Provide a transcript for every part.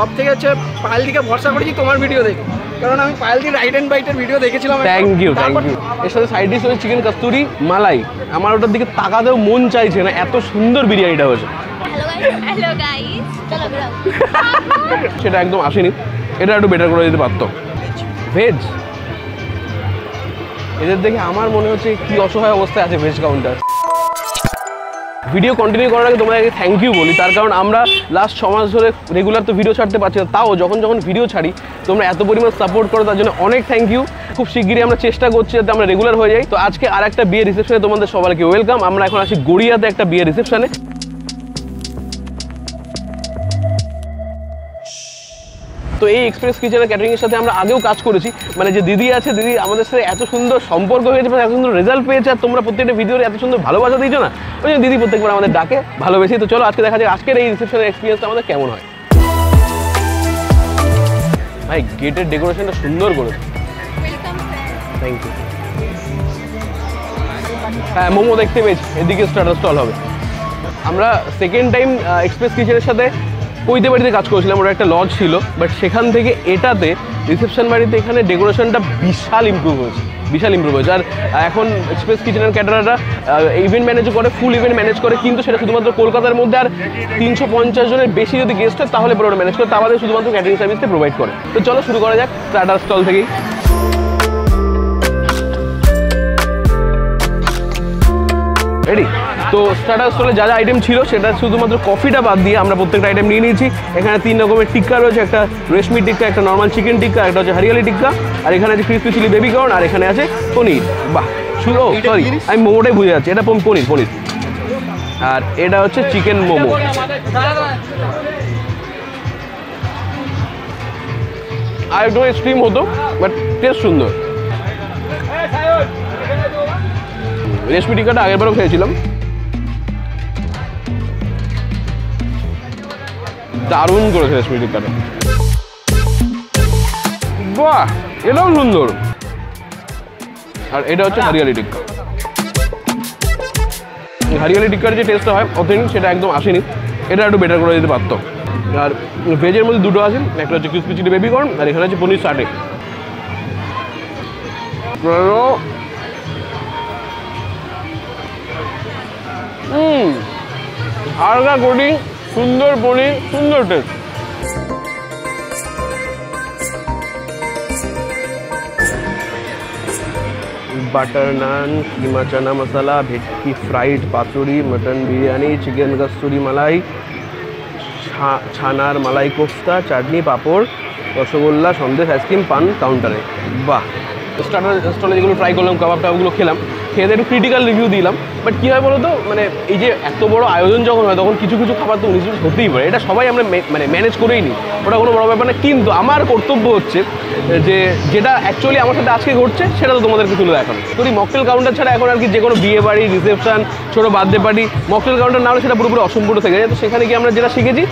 সব থেকে হচ্ছে পায়েলদিকে ভরসা করেছি তোমার ভিডিও দেখে, কারণ আমি পায়েলদি রাইড অ্যান্ড বাইটের ভিডিও দেখেছিলাম। Thank you. এর সাথে সাইড ডিশ হচ্ছে চিকেন কস্তুরি মালাই। আমার ওটার দিকে তাকাতেও মন চাইছে না, এত সুন্দর বিরিয়ানিটা হয়েছে। হ্যালো গাইস, চলো বেরাও। সেটা একদম আসেনি, এটা একটু বেটার করে দিতে পারতো। ভেজ এদের দেখে আমার মনে হচ্ছে কি অসহায় অবস্থায় আছে ভেজ কাউন্টার। ভিডিও কন্টিনিউ করার আগে তোমাদেরকে থ্যাংক ইউ বলি, তার কারণ আমরা লাস্ট 6 মাস ধরে রেগুলার তো ভিডিও ছাড়তে পারছি না, তাও যখন ভিডিও ছাড়ি তোমরা এত পরিমাণ সাপোর্ট করো, তার জন্য অনেক থ্যাংক ইউ। খুব শিগগিরই আমরা চেষ্টা করছি যাতে আমরা রেগুলার হয়ে যাই। তো আজকে আর একটা বিয়ের রিসেপশনে তোমাদের সবাইকে ওয়েলকাম। আমরা এখন আছি গড়িয়াতে একটা বিয়ের রিসেপশনে। তো এই এক্সপ্রেস কিচেনের ক্যাটারিংয়ের সাথে আমরা আগেও কাজ করেছি, মানে যে দিদি আছে, দিদি আমাদের সাথে এত সুন্দর সম্পর্ক হয়েছে, এত সুন্দর রেজাল্ট পেয়েছে, আর তোমরা প্রত্যেকটা ভিডিওর এত সুন্দর ভালোবাসা দিয়েছো না, ওই জন্য দিদি প্রত্যেকবার আমাদের ডাকে ভালোবেসি। তো চলো আজকে দেখা যাক আজকের এই রিসেপশনের এক্সপিরিয়েন্সটা আমাদের কেমন হয়। ভাই গেটের ডেকোরেশনটা সুন্দর করেছে, থ্যাংক ইউ। হ্যাঁ মোমো দেখতে পেয়েছি, এদিকে স্টার্টার স্টল হবে। আমরা সেকেন্ড টাইম এক্সপ্রেস কিচেনের সাথে কৈতে বাড়িতে কাজ করেছিলাম, ওটা একটা লজ ছিল, বাট সেখান থেকে এটাতে রিসেপশন বাড়িতে এখানে ডেকোরেশনটা বিশাল ইমপ্রুভ হয়েছে। আর এখন এক্সপ্রেস কিচেনের ক্যাটারাররা ইভেন্ট ম্যানেজ করে, ফুল ইভেন্ট ম্যানেজ করে, কিন্তু সেটা শুধুমাত্র কলকাতার মধ্যে, আর 350 জনের বেশি যদি গেস্ট হয় তাহলে পুরোটা ম্যানেজ করে, তা আমাদের শুধুমাত্র ক্যাটারিং সার্ভিসটা প্রোভাইড করে। তো চলো শুরু করা যাক স্টার্টার স্টল থেকেই। রেডি? তো স্টার্টার স্টলে যা যা আইটেম ছিল সেটা শুধুমাত্র কফিটা বাদ দিয়ে আমরা প্রত্যেকটা আইটেম নিয়ে নিয়েছি। এখানে 3 রকমের টিক্কা রয়েছে, একটা রেশমি টিক্কা, একটা নর্মাল চিকেন টিক্কা, একটা হচ্ছে হরিয়ালি টিক্কা, আর এখানে আছে ক্রিসপি চিলি বেবি কর্ন, আর এখানে আছে পনির। বাহ, শুধু সরি আমি মোমোটাই বুঝে যাচ্ছি, এটা পনির, আর এটা হচ্ছে চিকেন মোমো। আর একটু স্টিম হতো, বাট টেস্ট সুন্দর। রেশমি টিক্কাটা আগের বারও খেয়েছিলাম, দারুণ করেছে রেশমি টিক্কাটা। বাহ, এটাও সুন্দর। আর এটা হচ্ছে হরিয়ালি টিক্কা। হরিয়ালি টিক্কার যে টেস্টটা হয় অথেন্টিক, সেটা একদম আসেনি, এটা একটু বেটার করে দিতে পারতো। আর ভেজের মধ্যে দুটো আছে, একটা হচ্ছে ক্রিসপি চিলি বেবি কর্ন, আর এখানে হচ্ছে পনির সাটে। হালকা কোটিং, সুন্দর পনির, সুন্দর টেস্ট। বাটার নান, কিমা চানা মশলা, ভেটকি ফ্রাইড পাতুরি, মটন বিরিয়ানি, চিকেন কস্তুরি মালাই, ছানার মালাই কোফতা, চাটনি, পাঁপড়, রসগোল্লা, সন্দেশ, আইসক্রিম, পান কাউন্টারে। বাহ, স্টার্টার স্টলে যেগুলো ট্রাই করলাম, কাবাব টাবাবগুলো খেলাম, খেয়ে একটু ক্রিটিক্যাল রিভিউ দিলাম। বাট কী হয় বলো তো, মানে এই যে এত বড় আয়োজন যখন হয় তখন কিছু খাবার তো নিশ্চয়ই হতেই পারে, এটা সবাই আমরা মানে ম্যানেজ করেই নিই, ওটা কোনো বড় ব্যাপার না। কিন্তু আমার কর্তব্য হচ্ছে যে যেটা অ্যাকচুয়ালি আমার সাথে আজকে ঘটছে সেটা তো তোমাদেরকে তুলে দেখানো। যদি মকটেল কাউন্টার ছাড়া এখন আর কি যে কোনো বিয়ে বাড়ি, রিসেপশন, ছোটো বার্থডে পার্টি, মকটেল কাউন্টার না হলে সেটা পুরোপুরি অসম্পূর্ণ থেকে যায়। তো সেখানে গিয়ে আমরা যেটা শিখেছি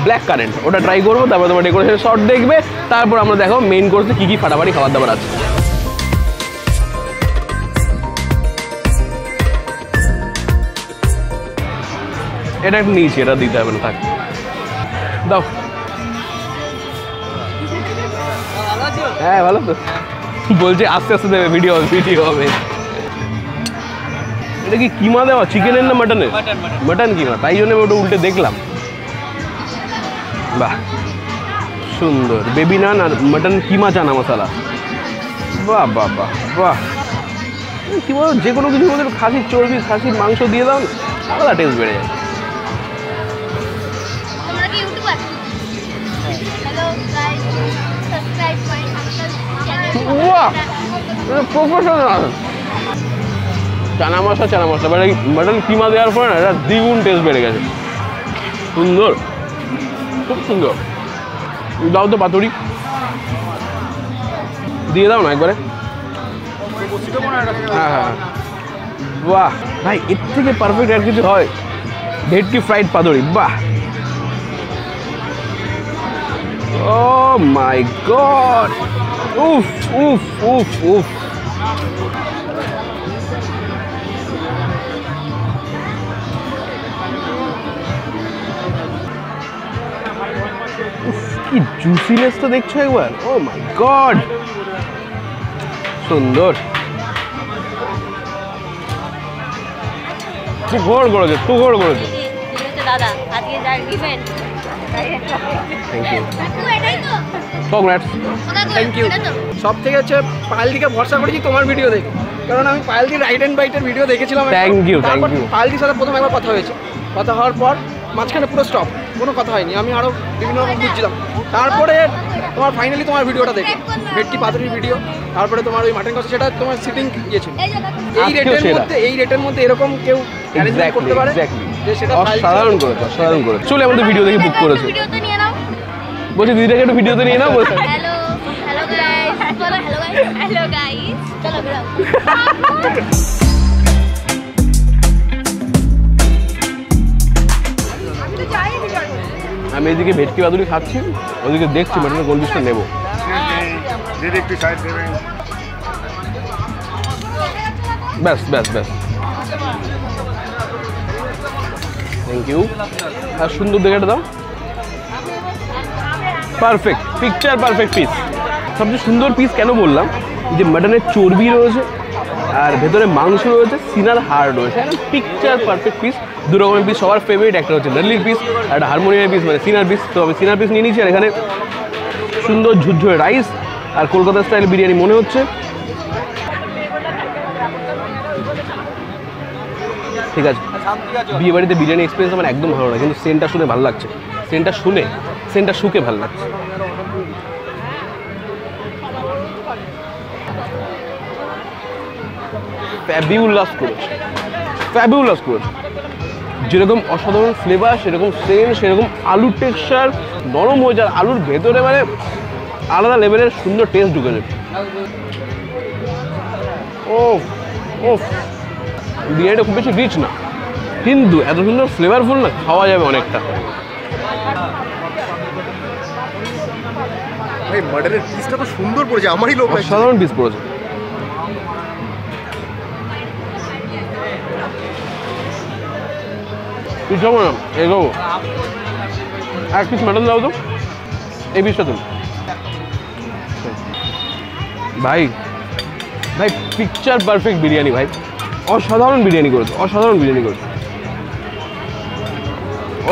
ব্ল্যাক কারেন্ট, ওটা ট্রাই করবো, তারপর তোমার ডেকোরেশনের শর্ট দেখবে, তারপর আমরা দেখো মেইন কোর্সে কী ফাটাফাটি খাবার দাবার আছে। এটা একটু নিয়েছি, এটা দিতে হবে না, থাক দাও। হ্যাঁ ভালো তো, বলছে আস্তে আস্তে দেবে, ভিডিও হবে। এটা কি কিমা দেওয়া, চিকেনের না মাটনের? মাটন কিমা, তাই জন্য ওটা উল্টে দেখলাম। বাহ সুন্দর, বেবি নান আর মাটন কিমা চানা মশলা। বাহ বাহ বাহ বাহ, কি বলো, যে কোনো কিছুর মধ্যে খাসির চর্বি, খাসির মাংস দিয়ে দাও, আলাদা টেস্ট বেড়ে যায়। প্রফেশনাল চানা মশলা, বাট এই মাটন কিমা দেওয়ার পরে না এটা দ্বিগুণ টেস্ট বেড়ে গেছে। সুন্দর, খুব সুন্দর। দাও তো পাতুরি দিয়ে দাও না একবারে। হ্যাঁ, বাহ ভাই, এর থেকে পারফেক্ট আর কিছু হয়? ভেটকি ফ্রাইড পাতুরি, বাহ। Oh my god! Oof, oof, oof, oof. কি জুসিনেস তো দেখছো একবার, ও মাই গড, সুন্দর। তুই ঘোর করেছে, তুই ঘোর করেছে। দাদা আজকে যার ইভেন্ট, থ্যাংক ইউ, এটাই তো কংগ্রাটস। Thank you. সব থেকে হচ্ছে পায়েলদিকে ভরসা করেছি তোমার ভিডিও দেখে, কারণ আমি পায়েলদি রাইড অ্যান্ড বাইটের ভিডিও দেখেছিলাম। Thank you, thank you. পায়েলদির সাথে প্রথম একবার কথা হয়েছে, কথা হওয়ার পর মাঝখানে পুরো স্টপ, কোনো কথা হয়নি। আমি আরও বিভিন্ন রকম বুঝছিলাম। তারপরে তোমার ফাইনালি তোমার ভিডিওটা দেখি, ভেটকি পাতুরির ভিডিও, তারপরে তোমার ওই মাটন কষা, সেটা তোমার সিটিং গিয়েছিল। এই রেটের মধ্যে এরকম কেউ অ্যারেঞ্জমেন্ট করতে পারে যে সেটা অসাধারণ করেছে, অসাধারণ করেছে। চলে আমাদের ভিডিও দেখে বুক করেছে, ভিডিওতে নিয়ে নাও। বলছি দিদিটাকে একটু ভিডিওতে নিয়ে নাও। বলছে হ্যালো হ্যালো গাইস, বলো হ্যালো গাইস, হ্যালো গাইস, চলো বেরো। আমি এদিকে ভেটকি পাতুরি খাচ্ছি, ওদিকে দেখছি মাটনের কোন পিসটা নেবো। ব্যাস ব্যাস ব্যাস, থ্যাংক ইউ। আর সুন্দর দেখে দাও, পারফেক্ট পিকচার, পারফেক্ট পিস। সবচেয়ে সুন্দর পিস কেন বললাম, যে মাটনের চর্বি রয়েছে আর ভেতরে মাংস রয়েছে, সিনার হাড় রয়েছে, পিকচার পারফেক্ট পিস। দু রকমের পিস, সবার ফেভারিট, একটা হচ্ছে লাল্লির পিস আর একটা হারমোনিয়ামের পিস, মানে সিনার পিস। তো আমি সিনার পিস নিয়ে নিয়েছি। আর এখানে সুন্দর ঝুরঝুরে রাইস আর কলকাতা স্টাইল বিরিয়ানি মনে হচ্ছে। ঠিক আছে, বিয়ে বাড়িতে বিরিয়ানি এক্সপিরিয়েন্স আমার একদম ভালো না, কিন্তু সেন্টটা শুনে ভালো লাগছে, সেন্টটা শুকে ভালো লাগছে। ফ্যাবিউলাস করেছে, যেরকম অসাধারণ ফ্লেভার, সেরকম সেন্ট, সেরকম আলুর টেক্সচার নরম হয়ে যায়, আলুর ভেতরে মানে আলাদা লেভেলের সুন্দর টেস্ট ঢুকেছে। ও ও বিরিয়ানিটা খুব বেশি রিচ না, কিন্তু এত সুন্দর ফ্লেভারফুল না, খাওয়া যাবে অনেকটা। মাটনের পিসটা তো সুন্দর পড়েছে, আমারই লোক সাধারণ পিস পড়েছে। পিস যাবো না, এগোবো। এক পিস মাটন দাও তো, এই পিসটা তুমি। ভাই ভাই পিকচার পারফেক্ট বিরিয়ানি ভাই, অসাধারণ বিরিয়ানি করেছে, অসাধারণ বিরিয়ানি করেছে।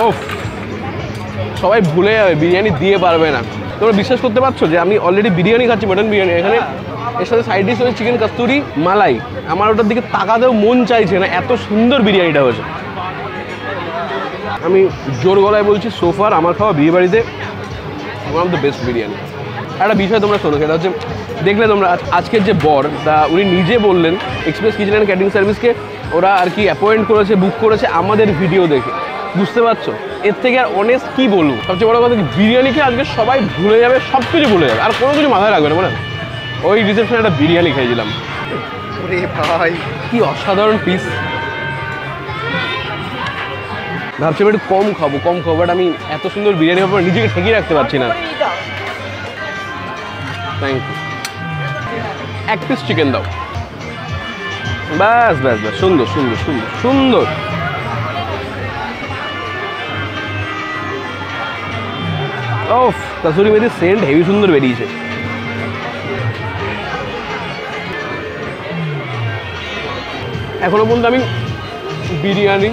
ও সবাই ভুলে যাবে, বিরিয়ানি দিয়ে পারবে না। তোমরা বিশ্বাস করতে পারছো যে আমি অলরেডি বিরিয়ানি খাচ্ছি, মাটন বিরিয়ানি। এখানে এর সাথে সাইড ডিশ হচ্ছে চিকেন কাস্তুরি মালাই। আমার ওটার দিকে তাকাতেও মন চাইছে না, এত সুন্দর বিরিয়ানিটা হয়েছে। আমি জোর গলায় বলছি, সোফার আমার খাওয়া বিয়ে বাড়িতে one of the best biryani. একটা বিষয় তোমরা শোনো, সেটা হচ্ছে দেখলে তোমরা আজকের যে বর, তা উনি নিজে বললেন এক্সপ্রেস কিচেন অ্যান্ড ক্যাটারিং সার্ভিসকে ওরা আর কি অ্যাপয়েন্ট করেছে, বুক করেছে আমাদের ভিডিও দেখে। বুঝতে পারছো, এর থেকে আর অনেস্ট কী বলবো। সবচেয়ে বড় কথা কি, বিরিয়ানিকে আজকে সবাই ভুলে যাবে, সব কিছু ভুলে যাবে, আর কোনো কিছু মাথায় রাখবে না। মানে ওই রিসেপশনে একটা বিরিয়ানি খেয়েছিলাম, ভাই কি অসাধারণ পিস। ভাবছি একটু কম খাবো, বাট আমি এত সুন্দর বিরিয়ানি খাবো নিজেকে ঠেকিয়ে রাখতে পারছি না। Thank you. এক পিস চিকেন দাও, ব্যাস ব্যাস ব্যাস, সুন্দর সুন্দর সুন্দর সুন্দর। ওফ, কাসুরি মেথির সেন্ট হেভি সুন্দর বেরিয়েছে। এখনো পর্যন্ত আমি বিরিয়ানি,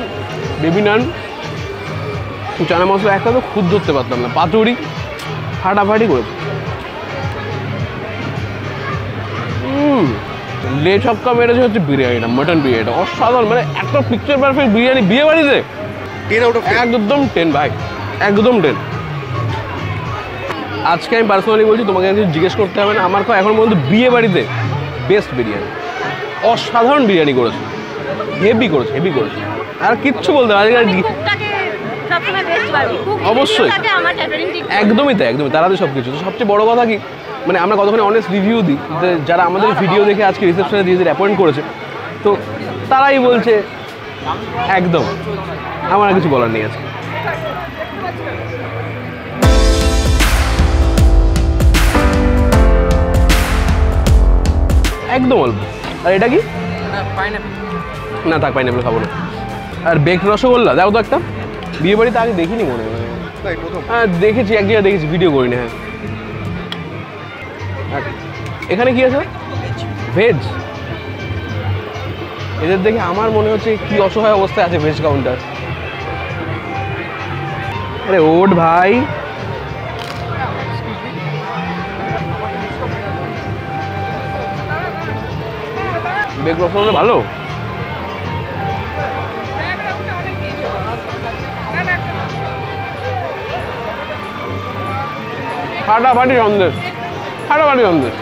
বেবি নান, চানা মশলা একটা তো খুদ ধরতে পারতাম না। পাতুরি ফাটাফাটি করেছে। লে ছক্কা মেরেছে হচ্ছে বিরিয়ানিটা, মাটন বিরিয়ানিটা অসাধারণ। মানে একটা পিকচার পারফেক্ট বিরিয়ানি বিয়ে বাড়িতে 10 আউট অফ 10, একদম 10 ভাই, একদম 10। আজকে আমি পার্সোনালি বলছি, তোমাকে কিছু জিজ্ঞেস করতে হবে না, আমার খাওয়া এখন পর্যন্ত বিয়ে বাড়িতে বেস্ট বিরিয়ানি। অসাধারণ বিরিয়ানি করেছে, হেভি করেছে, হেভি করেছে। আর কিচ্ছু বলতে হবে অবশ্যই, একদমই তাই, একদমই তারাতে সব কিছু। সবচেয়ে বড় কথা কি, মানে আমরা কতক্ষণ অনেস্ট রিভিউ দিই, যারা আমাদের ভিডিও দেখে আজকে রিসেপশনে দিয়ে অ্যাপয়েন্ট করেছে, তো তারাই বলছে একদম। আমার আর কিছু বলার নেই আজকে। একদম অল্প। আর এটা কি? না থাক, পাইনাপেল খাবো না। আর বেক রসগোল্লা দাও তো একটা, বিয়ে বাড়িতে আগে দেখিনি মনে হয়। তাই প্রথম হ্যাঁ দেখেছি, এক জায়গায় দেখেছি, ভিডিও করিনি। হ্যাঁ আর এখানে কি আছে? ভেজ। এদের দেখে আমার মনে হচ্ছে কি অসহায় অবস্থায় আছে ভেজ কাউন্টার। আরে ওঠ ভাই, বেগ রসগোল্লা ভালো। ফাটাফাটি সন্দেশ, ফাটাফাটি Sandesh.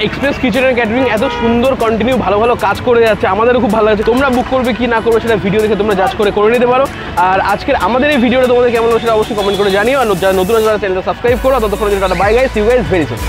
Express kitchen and catering এত সুন্দর কন্টিনিউ ভালো ভালো কাজ করে যাচ্ছে, আমাদেরও খুব ভালো লাগছে। তোমরা বুক করবে কি না করবে সেটা ভিডিও দেখে তোমরা জাজ করে নিতে পারো। আর আজকের আমাদের এই ভিডিওটা তোমাদের কেমন হলো সেটা অবশ্যই কমেন্ট করে জানিও। আর যারা নতুন চ্যানেলটা সাবস্ক্রাইব করো। ততক্ষণ টাটা, bye guys, see you guys very soon.